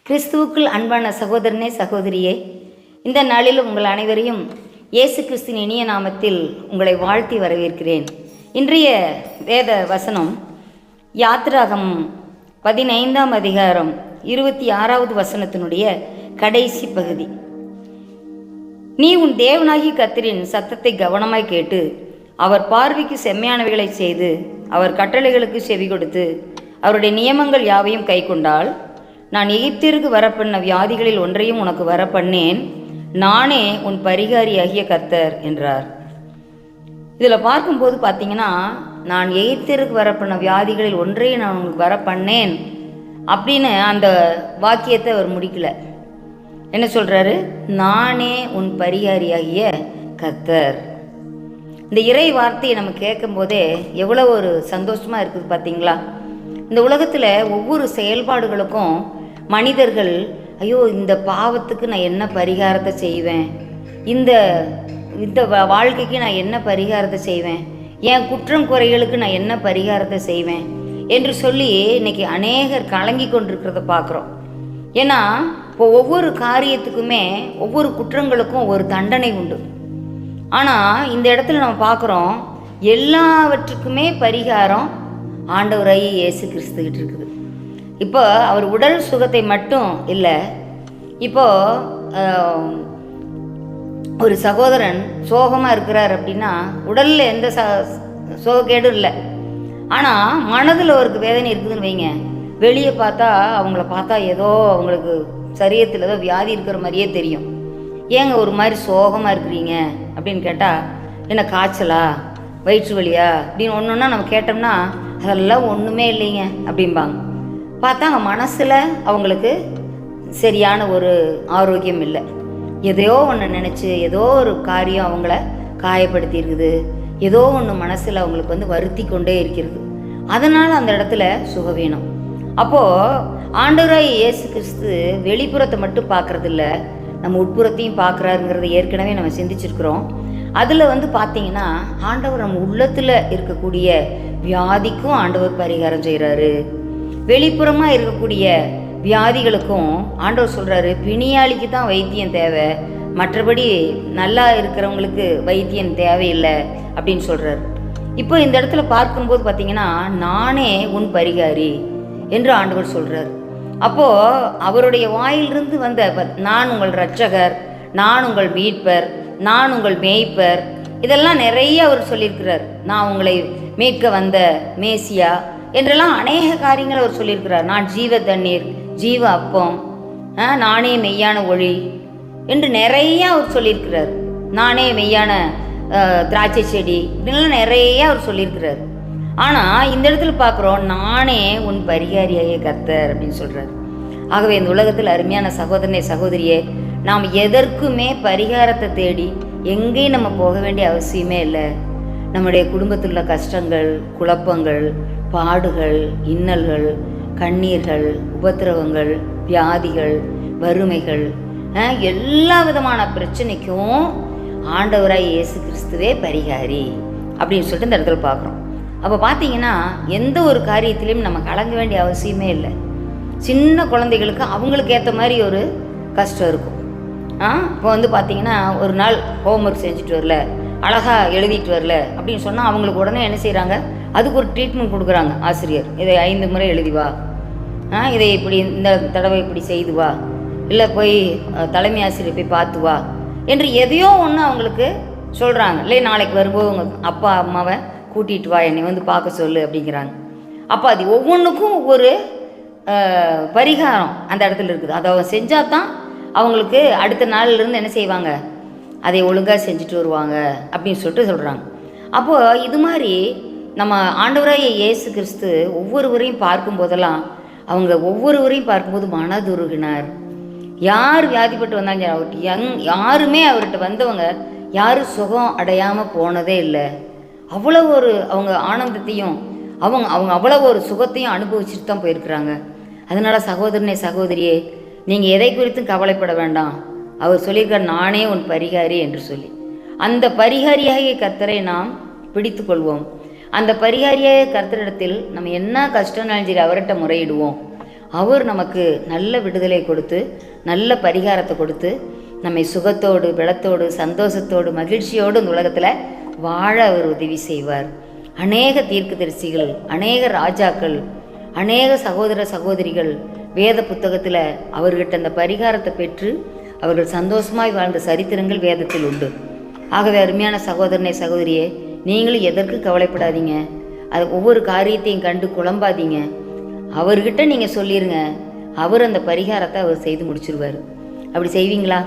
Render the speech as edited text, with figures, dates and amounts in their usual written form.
கிறிஸ்துவுக்குள் அன்பான சகோதரனே சகோதரியே, இந்த நாளில் உங்கள் அனைவரையும் இயேசு கிறிஸ்துவின் இனிய நாமத்தில் உங்களை வாழ்த்தி வரவேற்கிறேன். இன்றைய வேத வசனம் யாத்திராகமம் 15ஆம் அதிகாரம் 26வது வசனத்தினுடைய கடைசி பகுதி. நீ உன் தேவனாகிய கர்த்தரின் சத்தத்தை கவனமாய் கேட்டு அவர் பார்வைக்கு செம்மையானவைகளை செய்து அவர் கட்டளைகளுக்கு செவி கொடுத்து அவருடைய நியமங்கள் யாவையும் கை கொண்டால் நான் எகிப்திற்கு வரப்பண்ண வியாதிகளில் ஒன்றையும் உனக்கு வரப்பண்ணேன், நானே உன் பரிகாரியாகிய கர்த்தர் என்றார். இதில் பார்க்கும்போது பார்த்தீங்கன்னா, நான் எகிப்திற்கு வரப்பண்ண வியாதிகளில் ஒன்றையும் நான் உங்களுக்கு வரப்பண்ணேன் அப்படின்னு அந்த வாக்கியத்தை அவர் முடிக்கல. என்ன சொல்கிறாரு? நானே உன் பரிகாரியாகிய கர்த்தர். இந்த இறை வார்த்தையை நம்ம கேட்கும்போதே எவ்வளோ ஒரு சந்தோஷமாக இருக்குது பார்த்தீங்களா? இந்த உலகத்தில் ஒவ்வொரு செயல்பாடுகளுக்கும் மனிதர்கள், ஐயோ இந்த பாவத்துக்கு நான் என்ன பரிகாரத்தை செய்வேன், இந்த இந்த வாழ்க்கைக்கு நான் என்ன பரிகாரத்தை செய்வேன், என் குற்றம் குறைகளுக்கு நான் என்ன பரிகாரத்தை செய்வேன் என்று சொல்லி இன்றைக்கி அநேகர் கலங்கி கொண்டிருக்கிறத பார்க்குறோம். ஏன்னா இப்போ ஒவ்வொரு காரியத்துக்குமே ஒவ்வொரு குற்றங்களுக்கும் ஒரு தண்டனை உண்டு. ஆனால் இந்த இடத்துல நம்ம பார்க்குறோம், எல்லாவற்றுக்குமே பரிகாரம் ஆண்டவராகிய இயேசு கிறிஸ்துக்கிட்ட இருக்குது. இப்போ அவர் உடல் சுகத்தை மட்டும் இல்லை, இப்போது ஒரு சகோதரன் சோகமாக இருக்கிறார் அப்படின்னா உடலில் எந்த சோகக்கேடும் இல்லை, ஆனால் மனதில் அவருக்கு வேதனை இருக்குதுன்னு வைங்க, வெளியே பார்த்தா அவங்கள பார்த்தா ஏதோ அவங்களுக்கு சரீரத்தில் ஏதோ வியாதி இருக்கிற மாதிரியே தெரியும். ஏங்க ஒரு மாதிரி சோகமாக இருக்கிறீங்க அப்படின்னு கேட்டால், என்ன காய்ச்சலா, வயிற்று வலியா அப்படின்னு ஒன்று ஒன்றா நம்ம கேட்டோம்னா அதெல்லாம் ஒன்றுமே இல்லைங்க அப்படிம்பாங்க. பார்த்தா அவங்க மனசில் அவங்களுக்கு சரியான ஒரு ஆரோக்கியம் இல்லை. ஏதோ ஒன்று நினச்சி ஏதோ ஒரு காரியம் அவங்கள காயப்படுத்தி இருக்குது, ஏதோ ஒன்று மனசில் அவங்களுக்கு வருத்தி கொண்டே இருக்கிறது. அதனால் அந்த இடத்துல சுகவீனம். அப்போது ஆண்டவராகிய இயேசு கிறிஸ்து வெளிப்புறத்தை மட்டும் பார்க்குறதில்ல, நம்ம உட்புறத்தையும் பார்க்குறாருங்கிறத ஏற்கனவே நம்ம சிந்திச்சிருக்கிறோம். அதில் பார்த்தீங்கன்னா ஆண்டவர் நம்ம உள்ளத்தில் இருக்கக்கூடிய வியாதிக்கும் ஆண்டவர் பரிகாரம் செய்கிறாரு. வெளிப்புறமாக இருக்கக்கூடிய வியாதிகளுக்கும் ஆண்டவர் சொல்கிறாரு, பிணியாளிக்கு தான் வைத்தியம் தேவை, மற்றபடி நல்லா இருக்கிறவங்களுக்கு வைத்தியம் தேவையில்லை அப்படின்னு சொல்கிறார். இப்போ இந்த இடத்துல பார்க்கும்போது பார்த்தீங்கன்னா, நானே உன் பரிகாரி என்று ஆண்டவர் சொல்கிறார். அப்போது அவருடைய வாயிலிருந்து வந்த நான் உங்கள் இரட்சகர், நான் உங்கள் மீட்பர், நான் உங்கள் மேய்ப்பர், இதெல்லாம் நிறைய அவர் சொல்லியிருக்கிறார். நான் உங்களை மீட்க வந்த மேசியா என்றெல்லாம் அநேக காரியங்கள் அவர் சொல்லியிருக்கிறார். நான் ஜீவ தண்ணீர், ஜீவ அப்பம், நானே மெய்யான ஒளி என்று நிறைய அவர் சொல்லியிருக்கிறார். நானே மெய்யான திராட்சை செடி இப்படின்லாம் நிறைய அவர் சொல்லியிருக்கிறார். ஆனால் இந்த இடத்துல பார்க்குறோம், நானே உன் பரிகாரியாகிய கர்த்தர் அப்படின்னு சொல்கிறார். ஆகவே இந்த உலகத்தில் அருமையான சகோதரனே சகோதரியே, நாம் எதற்குமே பரிகாரத்தை தேடி எங்கேயும் நம்ம போக வேண்டிய அவசியமே இல்லை. நம்முடைய குடும்பத்தில் உள்ள கஷ்டங்கள், குழப்பங்கள், பாடுகள், இன்னல்கள், கண்ணீர்கள், உபத்திரவங்கள், வியாதிகள், வறுமைகள், எல்லா விதமான பிரச்சனைக்கும் ஆண்டவராய் இயேசு கிறிஸ்துவே பரிகாரி அப்படின்னு சொல்லிட்டு இந்த இடத்துல பார்க்குறோம். அப்போ பார்த்தீங்கன்னா எந்த ஒரு காரியத்திலையும் நம்ம கலங்க வேண்டிய அவசியமே இல்லை. சின்ன குழந்தைகளுக்கு அவங்களுக்கு ஏற்ற மாதிரி ஒரு கஷ்டம் இருக்கும். இப்போ பார்த்தீங்கன்னா ஒரு நாள் ஹோம்ஒர்க் செஞ்சுட்டு வரல, அழகாக எழுதிட்டு வரல அப்படின்னு சொன்னால் அவங்களுக்கு உடனே என்ன செய்கிறாங்க, அதுக்கு ஒரு ட்ரீட்மெண்ட் கொடுக்குறாங்க ஆசிரியர். இதை 5 முறை எழுதி வா, இதை இப்படி இந்த தடவை இப்படி செய்து வா, இல்லை போய் தலைமை ஆசிரியர் போய் பார்த்து வா என்று எதையோ ஒன்று அவங்களுக்கு சொல்கிறாங்க. இல்லை நாளைக்கு வரும்போது உங்கள் அப்பா அம்மாவை கூட்டிகிட்டு வா, என்னை பார்க்க சொல்லு அப்படிங்கிறாங்க. அப்போ அது ஒவ்வொன்றுக்கும் ஒவ்வொரு பரிகாரம் அந்த இடத்துல இருக்குது. அதை அவங்க செஞ்சால் தான் அவங்களுக்கு அடுத்த நாள்லேருந்து என்ன செய்வாங்க, அதை ஒழுங்காக செஞ்சுட்டு வருவாங்க அப்படின்னு சொல்லிட்டு சொல்கிறாங்க. அப்போது இது மாதிரி நம்ம ஆண்டவராகிய இயேசு கிறிஸ்து ஒவ்வொருவரையும் பார்க்கும்போதெல்லாம் அவங்க ஒவ்வொருவரையும் பார்க்கும்போது மனதுருகினார். யார் வியாதிப்பட்டு வந்தாங்க, அவர்கிட்ட யாருமே அவர்கிட்ட வந்தவங்க யாரும் சுகம் அடையாமல் போனதே இல்லை. அவ்வளோ ஒரு அவங்க ஆனந்தத்தையும் அவங்க அவ்வளோ ஒரு சுகத்தையும் அனுபவிச்சுட்டு தான் போயிருக்கிறாங்க. அதனால் சகோதரனே சகோதரியே, நீங்கள் எதை குறித்தும் கவலைப்பட வேண்டாம். அவர் சொல்லியிருக்கார், நானே உன் பரிகாரி என்று சொல்லி. அந்த பரிகாரியாகிய கர்த்தரை நாம் பிடித்து கொள்வோம். அந்த பரிகாரியாகிய கர்த்தரிடத்தில் நம்ம என்ன கஷ்டம்னாலும் சரி அவர்கிட்ட முறையிடுவோம். அவர் நமக்கு நல்ல விடுதலை கொடுத்து நல்ல பரிகாரத்தை கொடுத்து நம்மை சுகத்தோடு பலத்தோடு சந்தோஷத்தோடு மகிழ்ச்சியோடு இந்த உலகத்தில் வாழ அவர் உதவி செய்வார். அநேக தீர்க்கதரிசிகள், அநேக ராஜாக்கள், அநேக சகோதர சகோதரிகள் வேத புத்தகத்தில் அவர்கிட்ட அந்த பரிகாரத்தை பெற்று அவர்கள் சந்தோஷமாய் வாழ்ந்த சரித்திரங்கள் வேதத்தில் உண்டு. ஆகவே அருமையான சகோதரனே சகோதரியே, நீங்களும் எதற்கு கவலைப்படாதீங்க. அது ஒவ்வொரு காரியத்தையும் கண்டு குழம்பாதீங்க. அவர்கிட்ட நீங்கள் சொல்லிடுங்க, அவர் அந்த பரிகாரத்தை அவர் செய்து முடிச்சிருவார். அப்படி செய்வீங்களா?